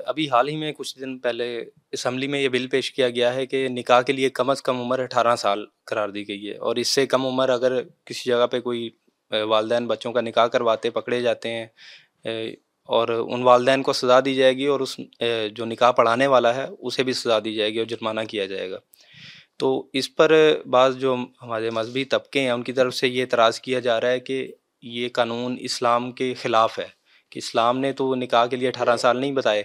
ابھی حال ہی میں کچھ دن پہلے اسمبلی میں یہ بل پیش کیا گیا ہے کہ نکاح کے لیے کم از کم عمر 18 سال قرار دی گئی ہے، اور اس سے کم عمر اگر کسی جگہ پہ کوئی والدین بچوں کا نکاح کرواتے پکڑے جاتے ہیں، اور ان والدین کو سزا دی جائے گی، اور اس جو نکاح پڑھانے والا ہے اسے بھی سزا دی جائے گی اور جرمانہ کیا جائے گا۔ تو اس پر بعض جو ہمارے مذہبی طبقے ہیں ان کی طرف سے یہ اعتراض کیا جا رہا ہے کہ یہ قانون اسلام کے خلاف ہے، کہ اسلام نے تو نکاح کے لیے 18 سال نہیں بتائے،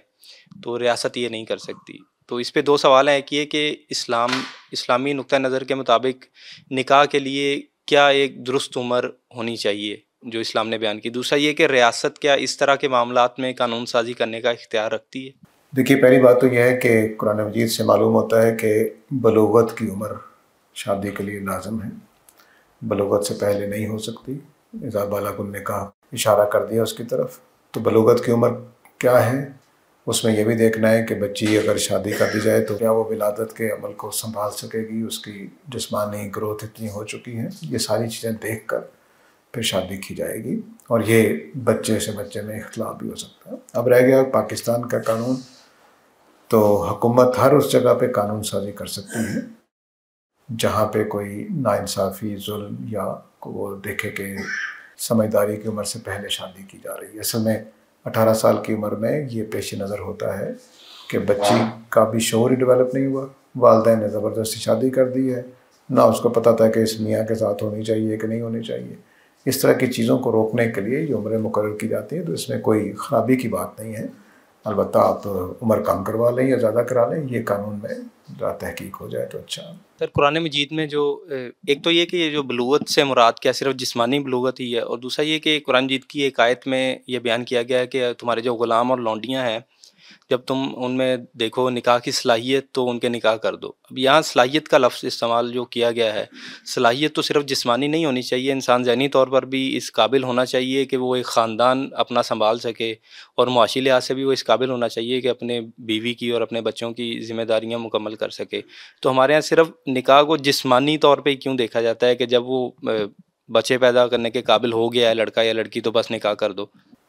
تو ریاست یہ نہیں کر سکتی۔ تو اس پہ دو سوال ہیں، ایک یہ کہ اسلامی نقطہ نظر کے مطابق نکاح کے لیے کیا ایک درست عمر ہونی چاہیے جو اسلام نے بیان کی، دوسرا یہ کہ ریاست کیا اس طرح کے معاملات میں قانون سازی کرنے کا اختیار رکھتی ہے؟ دیکھیے، پہلی بات تو یہ ہے کہ قرآن مجید سے معلوم ہوتا ہے کہ بلوغت کی عمر شادی کے لیے لازم ہے، بلوغت سے پہلے نہیں ہو سکتی۔ اذا بلغ النکاح اشارہ کر دیا اس کی طرف۔ تو بلوغت کی عمر کیا ہے، اس میں یہ بھی دیکھنا ہے کہ بچی اگر شادی کر دی جائے تو کیا وہ ولادت کے عمل کو سنبھال سکے گی، اس کی جسمانی گروتھ اتنی ہو چکی ہے۔ یہ ساری چیزیں دیکھ کر پھر شادی کی جائے گی، اور یہ بچے سے بچے میں اختلاف بھی ہو سکتا ہے۔ اب رہ گیا پاکستان کا قانون، تو حکومت ہر اس جگہ پہ قانون سازی کر سکتی ہے جہاں پہ کوئی ناانصافی، ظلم، یا وہ دیکھے کہ سمجھداری کی عمر سے پہلے شادی کی جا رہی ہے۔ اصل میں 18 سال کی عمر میں یہ پیش نظر ہوتا ہے کہ بچی کا بھی شعور ہی ڈیولپ نہیں ہوا، والدین نے زبردستی شادی کر دی ہے، نہ اس کو پتہ تھا کہ اس میاں کے ساتھ ہونی چاہیے کہ نہیں ہونی چاہیے۔ اس طرح کی چیزوں کو روکنے کے لیے یہ عمریں مقرر کی جاتی ہیں، تو اس میں کوئی خرابی کی بات نہیں ہے۔ البتہ آپ عمر کم کروا لیں یا زیادہ کرا لیں، یہ قانون میں تحقیق ہو جائے تو اچھا۔ سر، قرآن مجید میں جو ایک تو یہ کہ یہ جو بلوغت سے مراد کیا صرف جسمانی بلوغت ہی ہے، اور دوسرا یہ کہ قرآن مجید کی ایک آیت میں یہ بیان کیا گیا ہے کہ تمہارے جو غلام اور لونڈیاں ہیں، جب تم ان میں دیکھو نکاح کی صلاحیت تو ان کے نکاح کر دو۔ اب یہاں صلاحیت کا لفظ استعمال جو کیا گیا ہے، صلاحیت تو صرف جسمانی نہیں ہونی چاہیے، انسان ذہنی طور پر بھی اس قابل ہونا چاہیے کہ وہ ایک خاندان اپنا سنبھال سکے، اور معاشی لحاظ سے بھی وہ اس قابل ہونا چاہیے کہ اپنے بیوی کی اور اپنے بچوں کی ذمہ داریاں مکمل کر سکے۔ تو ہمارے ہاں صرف نکاح کو جسمانی طور پہ کیوں دیکھا جاتا ہے کہ جب وہ بچے پیدا کرنے کے قابل ہو گیا ہے لڑکا یا لڑکی تو بس نکاح کر دو؟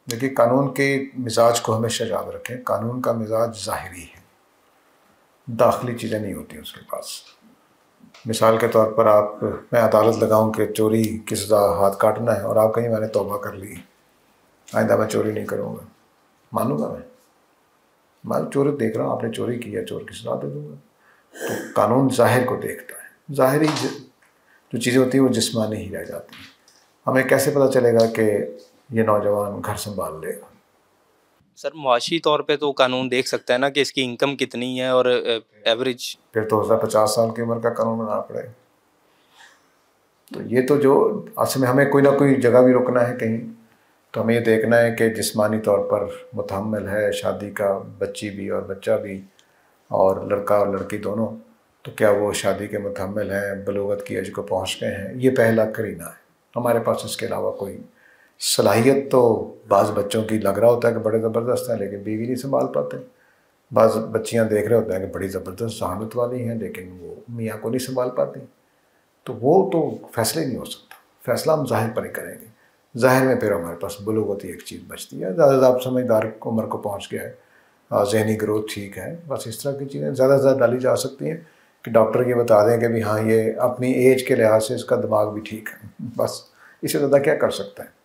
دیکھیے، قانون کے مزاج کو ہمیشہ یاد رکھیں، قانون کا مزاج ظاہری ہے، داخلی چیزیں نہیں ہوتی اس کے پاس۔ مثال کے طور پر میں عدالت لگاؤں کہ چوری کی سزا ہاتھ کاٹنا ہے، اور آپ کہیں میں نے توبہ کر لی، آئندہ میں چوری نہیں کروں گا، مانوں گا؟ میں چوری دیکھ رہا ہوں، آپ نے چوری کی ہے، چور کی سزا دے دوں گا۔ تو قانون ظاہر کو دیکھتا ہے، ظاہری جو چیزیں ہوتی ہیں وہ جسمانی ہی رہ جاتی ہیں۔ ہمیں کیسے پتہ چلے گا کہ یہ نوجوان گھر سنبھال لے گا؟ سر، معاشی طور پہ تو قانون دیکھ سکتا ہے نا کہ اس کی انکم کتنی ہے اور ایوریج۔ پھر تو 50 سال کی عمر کا قانون بنانا پڑے گا۔ تو یہ تو جو اصل میں ہمیں کوئی نہ کوئی جگہ بھی رکنا ہے کہیں، تو ہمیں یہ دیکھنا ہے کہ جسمانی طور پر متحمل ہے شادی کا بچی بھی اور بچہ بھی، اور لڑکا اور لڑکی دونوں، تو کیا وہ شادی کے متحمل ہیں، بلوغت کی ایج کو پہنچ گئے ہیں؟ یہ پہلا قرینہ ہے۔ ہمارے پاس اس کے علاوہ کوئی صلاحیت تو بعض بچوں کی لگ رہا ہوتا ہے کہ بڑے زبردست ہیں لیکن بیوی نہیں سنبھال پاتے، بعض بچیاں دیکھ رہے ہوتے ہیں کہ بڑی زبردست ذہانت والی ہیں لیکن وہ میاں کو نہیں سنبھال پاتی۔ تو وہ تو فیصلہ ہی نہیں ہو سکتا، فیصلہ ہم ظاہر پر ہی کریں گے۔ ظاہر میں پھر ہمارے پاس بلوغت ہی ایک چیز بچتی ہے، زیادہ زیادہ سمجھدار عمر کو پہنچ گیا ہے، ذہنی گروتھ ٹھیک ہے، بس اس طرح کی چیزیں زیادہ سے زیادہ ڈالی جا سکتی ہیں کہ ڈاکٹر یہ بتا دیں کہ بھی ہاں یہ اپنی ایج کے لحاظ سے اس کا دماغ بھی ٹھیک ہے، بس اس سے زیادہ کیا کر سکتا ہے۔